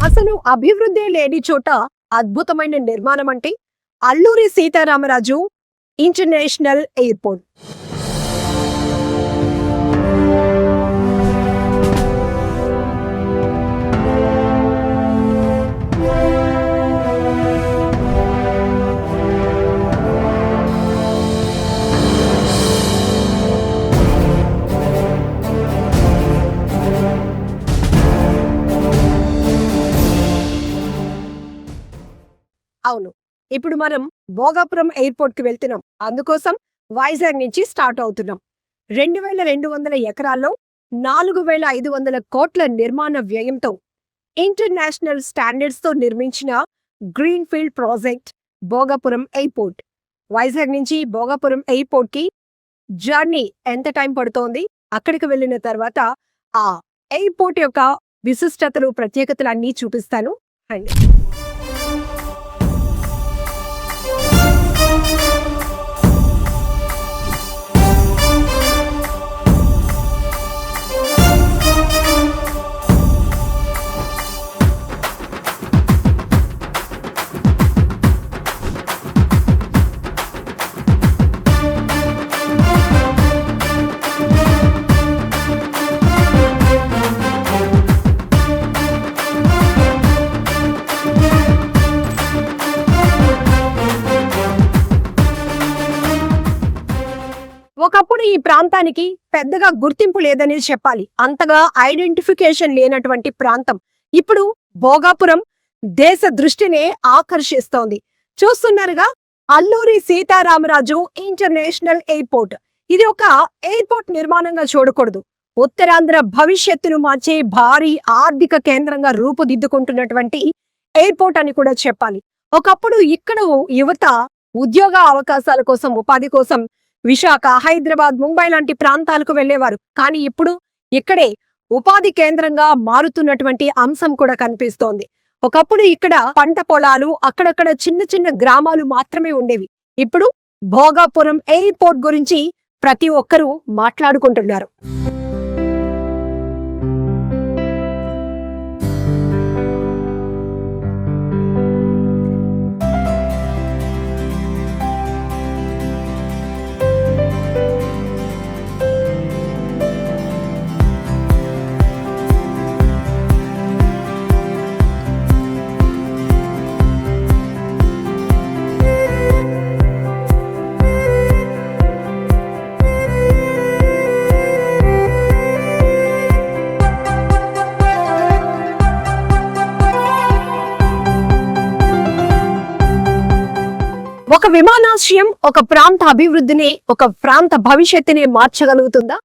అసలు అభివృద్ధి లేని చోట అద్భుతమైన నిర్మాణం అంటే అల్లూరి సీతారామరాజు ఇంటర్నేషనల్ ఎయిర్పోర్ట్. అవును, ఇప్పుడు మనం భోగాపురం ఎయిర్పోర్ట్ కి వెళ్తున్నాం. అందుకోసం వైజాగ్ నుంచి స్టార్ట్ అవుతున్నాం. 2200 ఎకరాల్లో 4500 కోట్ల నిర్మాణ వ్యయంతో ఇంటర్నేషనల్ స్టాండర్డ్స్ తో నిర్మించిన green field project Bhogapuram airport. Vizag నుంచి భోగాపురం ఎయిర్పోర్ట్ కి జర్నీ ఎంత టైం పడుతోంది, అక్కడికి వెళ్ళిన తర్వాత ఆ ఎయిర్పోర్ట్ యొక్క విశిష్టతలు, ప్రత్యేకతలు అన్నీ చూపిస్తాను. అండ్ ఒకప్పుడు ఈ ప్రాంతానికి పెద్దగా గుర్తింపు లేదనే చెప్పాలి. అంతగా ఐడెంటిఫికేషన్ లేనటువంటి ప్రాంతం ఇప్పుడు భోగాపురం దేశ దృష్టినే ఆకర్షిస్తోంది. చూస్తున్నారుగా, అల్లూరి సీతారామరాజు ఇంటర్నేషనల్ ఎయిర్పోర్ట్. ఇది ఒక ఎయిర్పోర్ట్ నిర్మాణంగా చూడకూడదు, ఉత్తరాంధ్ర భవిష్యత్తును మార్చే భారీ ఆర్థిక కేంద్రంగా రూపుదిద్దుకుంటున్నటువంటి ఎయిర్పోర్ట్ అని కూడా చెప్పాలి. ఒకప్పుడు ఇక్కడ యువత ఉద్యోగ అవకాశాల కోసం, ఉపాధి కోసం విశాఖ, హైదరాబాద్, ముంబై లాంటి ప్రాంతాలకు వెళ్లేవారు. కానీ ఇప్పుడు ఇక్కడే ఉపాధి కేంద్రంగా మారుతున్నటువంటి అంశం కూడా కనిపిస్తోంది. ఒకప్పుడు ఇక్కడ పంట పొలాలు, అక్కడక్కడ చిన్న చిన్న గ్రామాలు మాత్రమే ఉండేవి. ఇప్పుడు భోగాపురం ఎయిర్పోర్ట్ గురించి ప్రతి ఒక్కరూ మాట్లాడుకుంటున్నారు. ఒక విమానాశ్రయం ఒక ప్రాంత అభివృద్ధిని, ఒక ప్రాంత భవిష్యత్తుని మార్చగలుగుతుందా?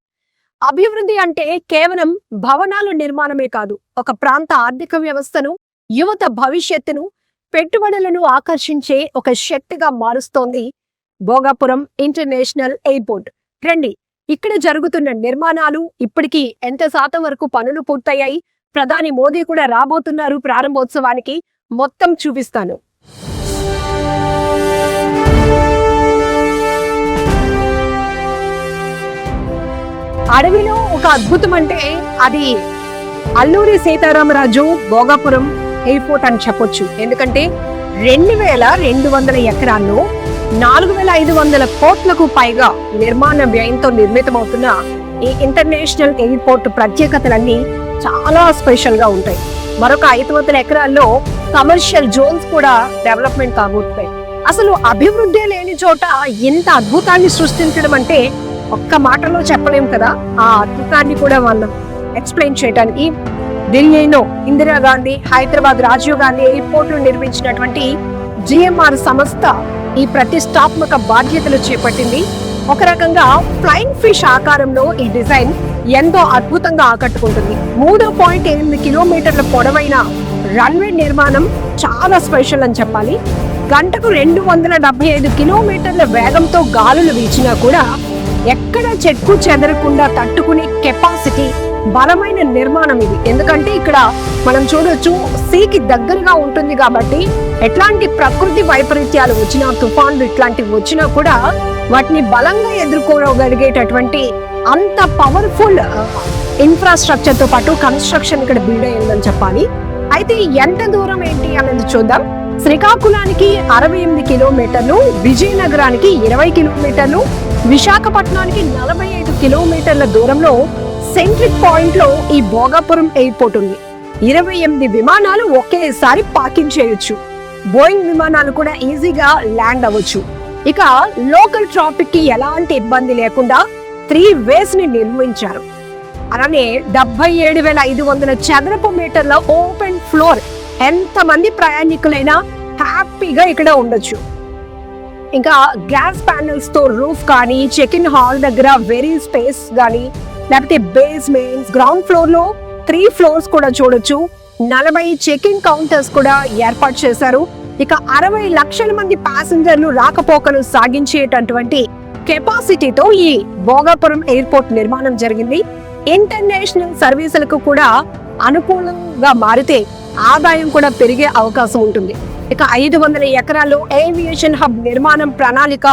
అభివృద్ధి అంటే కేవలం భవనాల నిర్మాణమే కాదు, ఒక ప్రాంత ఆర్థిక వ్యవస్థను, యువత భవిష్యత్తును, పెట్టుబడులను ఆకర్షించే ఒక శక్తిగా మారుస్తోంది భోగాపురం ఇంటర్నేషనల్ ఎయిర్పోర్ట్. రండి, ఇక్కడ జరుగుతున్న నిర్మాణాలు, ఇప్పటికీ ఎంత శాతం వరకు పనులు పూర్తయ్యాయి, ప్రధాని మోదీ కూడా రాబోతున్నారు ప్రారంభోత్సవానికి, మొత్తం చూపిస్తాను. అడవిలో ఒక అద్భుతం అంటే అది అల్లూరి సీతారామరాజు భోగాపురం ఎయిర్పోర్ట్ అని చెప్పొచ్చు. ఎందుకంటే 2200 ఎకరాల్లో 4500 కోట్లకు పైగా నిర్మాణ వ్యయంతో నిర్మితమవుతున్న ఈ ఇంటర్నేషనల్ ఎయిర్పోర్ట్ ప్రత్యేకతలన్నీ చాలా స్పెషల్ గా ఉంటాయి. మరొక 500 ఎకరాల్లో కమర్షియల్ జోన్స్ కూడా డెవలప్మెంట్ కాబోతున్నాయి. అసలు అభివృద్ధి లేని చోట ఇంత అద్భుతాన్ని సృష్టించడం అంటే ఒక్క మాటలో చెప్పలేం కదా. ఆ అద్భుతాన్ని కూడా మనం ఎక్స్ప్లెయిన్ చేయడానికి ఢిల్లీలో ఇందిరాగాంధీ, హైదరాబాద్ రాజీవ్ గాంధీ ఎయిర్పోర్ట్ నిర్మించినటువంటి జిఎంఆర్ సంస్థ ఈ ప్రతిష్టాత్మక బాధ్యతలు చేపట్టింది. ఒక రకంగా ఫ్లైయింగ్ ఫిష్ ఆకారంలో ఈ డిజైన్ ఎంతో అద్భుతంగా ఆకట్టుకుంటుంది. 3.8 కిలోమీటర్ల పొడవైన రన్వే నిర్మాణం చాలా స్పెషల్ అని చెప్పాలి. గంటకు 275 కిలోమీటర్ల వేగంతో గాలులు వీచినా కూడా ఎక్కడ చెక్కు చెదరకుండా తట్టుకునే కెపాసిటీ, బలమైన నిర్మాణం ఇది. ఎందుకంటే ఇక్కడ మనం చూడొచ్చు, సీకి దగ్గరగా ఉంటుంది కాబట్టి ఎట్లాంటి ప్రకృతి వైపరీత్యాలు వచ్చినా, తుఫాన్లు ఇట్లాంటివి వచ్చినా కూడా వాటిని బలంగా ఎదుర్కోగలిగేటటువంటి అంత పవర్ఫుల్ ఇన్ఫ్రాస్ట్రక్చర్ తో పాటు కన్స్ట్రక్షన్ ఇక్కడ బిల్డ్ అయ్యిందని చెప్పాలి. అయితే ఎంత దూరం ఏంటి అనేది చూద్దాం. శ్రీకాకుళానికి 68 కిలోమీటర్లు, విజయనగరానికి 20 కిలోమీటర్లు, విశాఖపట్నానికి 45 కిలోమీటర్ల దూరంలో సెంట్రిక్ పాయింట్ లో ఈ భోగాపురం ఎయిర్పోర్ట్ ఉంది. 28 విమానాలు ఒకేసారి పార్కింగ్ చేయొచ్చు. బోయింగ్ విమానాలు కూడా ఈజీగా ల్యాండ్ అవ్వచ్చు. ఇక లోకల్ ట్రాఫిక్ కి ఎలాంటి ఇబ్బంది లేకుండా 3 వేస్ ని నిర్మించారు. అలానే 77,500 చదరపు మీటర్ల ఓపెన్ ఫ్లోర్, ఎంత మంది ప్రయాణికులైనా హ్యాపీగా ఇక్కడ ఉండొచ్చు. ఇంకా గ్లాస్ ప్యానెల్స్ తో రూఫ్ కానీ, చెక్ ఇన్ హాల్ దగ్గర వెరీ స్పేస్ కానీ, లేకపోతే బేస్మెంట్స్, గ్రౌండ్ ఫ్లోర్ లో 3 ఫ్లోర్స్ కూడా చూడొచ్చు. 40 చెక్ ఇన్ కౌంటర్స్ కూడా ఏర్పాటు చేశారు. ఇక 60 లక్షల మంది ప్యాసింజర్లు రాకపోకలు సాగించేటటువంటి కెపాసిటీతో ఈ భోగాపురం ఎయిర్పోర్ట్ నిర్మాణం జరిగింది. ఇంటర్నేషనల్ సర్వీసులకు కూడా అనుకూలంగా మారితే ఆదాయం కూడా పెరిగే అవకాశం ఉంటుంది. ఇక 500 ఎకరాల్లో ఏవియేషన్ హబ్ నిర్మాణం ప్రణాళిక,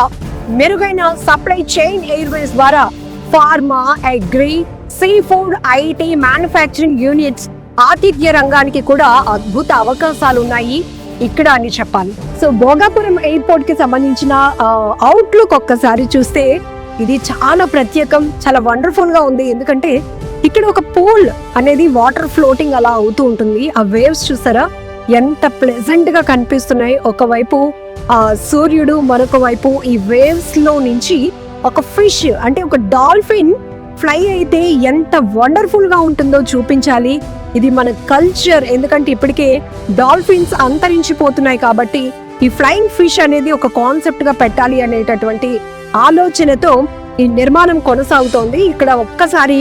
మెరుగైన సప్లై చైన్ ఎయిర్వేస్ ద్వారా pharma, agri, sea food, IT, manufacturing units, ఆతిథ్య రంగానికి కూడా అద్భుత అవకాశాలు ఉన్నాయి ఇక్కడ అని చెప్పాలి. సో భోగాపురం ఎయిర్పోర్ట్ కి సంబంధించిన అవుట్లుక్ ఒక్కసారి చూస్తే ఇది చాలా ప్రత్యేకం, చాలా వండర్ఫుల్ గా ఉంది. ఎందుకంటే ఇక్కడ ఒక పూల్ అనేది వాటర్ ఫ్లోటింగ్ అలా అవుతూ ఉంటుంది. ఆ వేవ్స్ చూసారా ఎంత ప్లెజెంట్ గా కనిపిస్తున్నాయి. ఒకవైపు సూర్యుడు, మరొక వైపు ఈ వేవ్స్ లో నుంచి ఒక ఫిష్ అంటే ఒక డాల్ఫిన్ ఫ్లై అయితే ఎంత వండర్ఫుల్ గా ఉంటుందో చూపించాలి. ఇది మన కల్చర్. ఎందుకంటే ఇప్పటికే డాల్ఫిన్స్ అంతరించిపోతున్నాయి కాబట్టి ఈ ఫ్లయింగ్ ఫిష్ అనేది ఒక కాన్సెప్ట్ గా పెట్టాలి అనేటటువంటి ఆలోచనతో ఈ నిర్మాణం కొనసాగుతోంది. ఇక్కడ ఒక్కసారి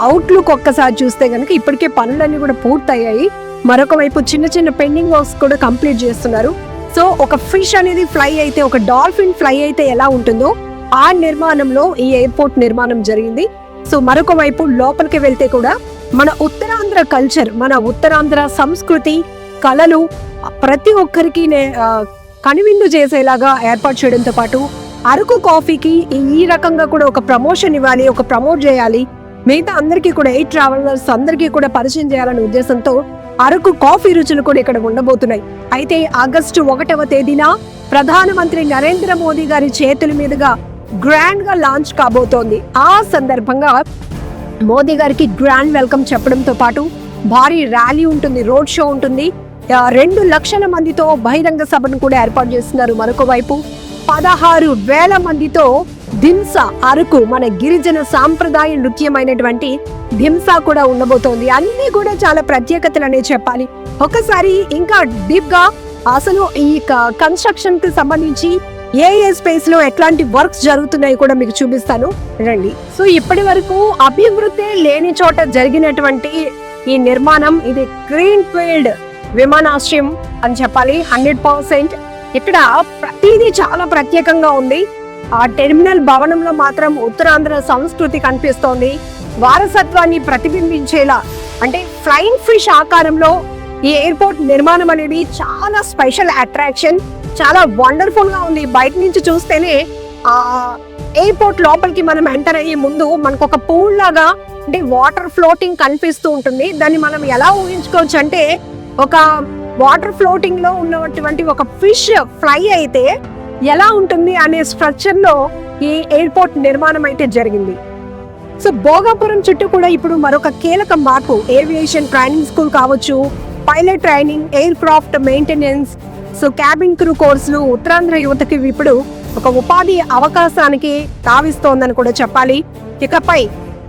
అవుట్లుక్ ఒక్కసారి చూస్తే గనుక ఇప్పటికే పనులన్నీ కూడా పూర్తయ్యాయి. మరొక వైపు చిన్న చిన్న పెండింగ్ వర్క్స్ కూడా కంప్లీట్ చేస్తున్నారు. సో ఒక ఫిష్ అనేది ఫ్లై అయితే, ఒక డాల్ఫిన్ ఫ్లై అయితే ఎలా ఉంటుందో ఆ నిర్మాణంలో ఈ ఎయిర్పోర్ట్ నిర్మాణం జరిగింది. సో మరొక వైపు లోపలికి వెళ్తే కూడా మన ఉత్తరాంధ్ర కల్చర్, మన ఉత్తరాంధ్ర సంస్కృతి, కళలు ప్రతి ఒక్కరికి కనువిందు చేసేలాగా ఏర్పాటు చేయడంతో పాటు అరకు కాఫీకి ఈ రకంగా కూడా ఒక ప్రమోషన్ ఇవ్వాలి, ఒక ప్రమోట్ చేయాలి, మిగతా అందరికీ కూడా ఎయిర్ ట్రావెలర్స్ అందరికీ కూడా పరిచయం చేయాలనే ఉద్దేశంతో అరకు కాఫీ రుచులు కూడా ఇక్కడ ఉండబోతున్నాయి. అయితే ఆగస్టు 1వ తేదీన ప్రధానమంత్రి నరేంద్ర మోదీ గారి చేతుల మీదుగా గ్రాండ్ గా లాంచ్ కాబోతోంది. ఆ సందర్భంగా మోదీ గారికి గ్రాండ్ వెల్కమ్ చెప్పడంతో పాటు భారీ ర్యాలీ ఉంటుంది, రోడ్ షో ఉంటుంది. 2 లక్షల మందితో బహిరంగ సభను కూడా ఏర్పాటు చేస్తున్నారు. మరొక వైపు 16,000 మందితో దింసా, అరకు మన గిరిజన సాంప్రదాయ నృత్యమైనటువంటి దింసా కూడా ఉండబోతోంది. అన్ని కూడా చాలా ప్రత్యేకతలు అనే చెప్పాలి. ఒకసారి ఇంకా డీప్ గా అసలు ఈ కన్స్ట్రక్షన్ కి సంబంధించి ఏ స్పేస్ లో ఎట్లాంటి వర్క్స్ జరుగుతున్నాయి కూడా మీకు చూపిస్తాను రండి. సో ఇప్పటి వరకు అభివృద్ధి లేని చోట జరిగినటువంటి ఈ నిర్మాణం, ఇది గ్రీన్ ఫీల్డ్ విమానాశ్రయం అని చెప్పాలి. 100% ఇక్కడ ప్రతిదీ చాలా ప్రత్యేకంగా ఉంది. ఆ టెర్మినల్ భవనంలో మాత్రం ఉత్తరాంధ్ర సంస్కృతి కనిపిస్తోంది. వారసత్వాన్ని ప్రతిబింబించేలా అంటే ఫ్లయింగ్ ఫిష్ ఆకారంలో ఈ ఎయిర్పోర్ట్ నిర్మాణం అనేది చాలా స్పెషల్ అట్రాక్షన్, చాలా వండర్ఫుల్ గా ఉంది. బయట నుంచి చూస్తేనే ఆ ఎయిర్పోర్ట్ లోపలికి మనం ఎంటర్ అయ్యే ముందు మనకు ఒక పూల్ లాగా అంటే వాటర్ ఫ్లోటింగ్ కనిపిస్తూ ఉంటుంది. దాన్ని మనం ఎలా ఊహించుకోవచ్చు అంటే ఒక వాటర్ ఫ్లోటింగ్ లో ఉన్నటువంటి ఒక ఫిష్ ఫ్లై అయితే ఎలా ఉంటుంది అనే స్ట్రక్చర్ లో ఈ ఎయిర్పోర్ట్ నిర్మాణం అయితే జరిగింది. సో భోగాపురం చుట్టూ కూడా ఇప్పుడు మరొక కీలక మార్పు, ఏవియేషన్ ట్రైనింగ్ స్కూల్ కావచ్చు, pilot training, air craft maintenance, so cabin crew కోర్సులు ఉత్తరాంధ్ర యువతకి ఇప్పుడు ఒక ఉపాధి అవకాశానికి తావిస్తోందని కూడా చెప్పాలి. ఇకపై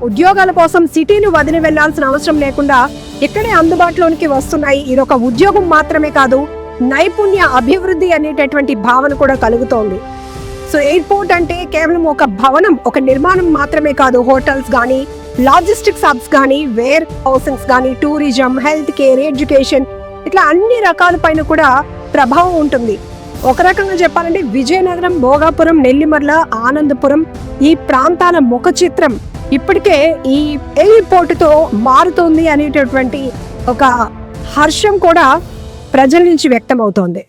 ఉద్యోగాల కోసం సిటీలు వదిలి వెళ్లాల్సిన అవసరం లేకుండా ఇక్కడే అందుబాటులోనికి వస్తున్నాయి. ఇది ఒక ఉద్యోగం మాత్రమే కాదు, నైపుణ్య అభివృద్ధి అనేటటువంటి భావన కూడా కలుగుతోంది. సో ఎయిర్పోర్ట్ అంటే కేవలం ఒక భవనం, ఒక నిర్మాణం మాత్రమే కాదు. హోటల్స్ కానీ, లాజిస్టిక్స్ హబ్స్ కానీ, వేర్ హౌసింగ్స్ కానీ, టూరిజం, హెల్త్ కేర్, ఎడ్యుకేషన్, ఇట్లా అన్ని రకాల పైన కూడా ప్రభావం ఉంటుంది. ఒక రకంగా చెప్పాలంటే విజయనగరం, భోగాపురం, నెల్లిమర్ల, ఆనందపురం ఈ ప్రాంతాల ముఖ చిత్రం ఇప్పటికే ఈ ఎయిర్పోర్ట్ తో మారుతోంది అనేటటువంటి ఒక హర్షం కూడా ప్రజల నుంచి వ్యక్తం అవుతోంది.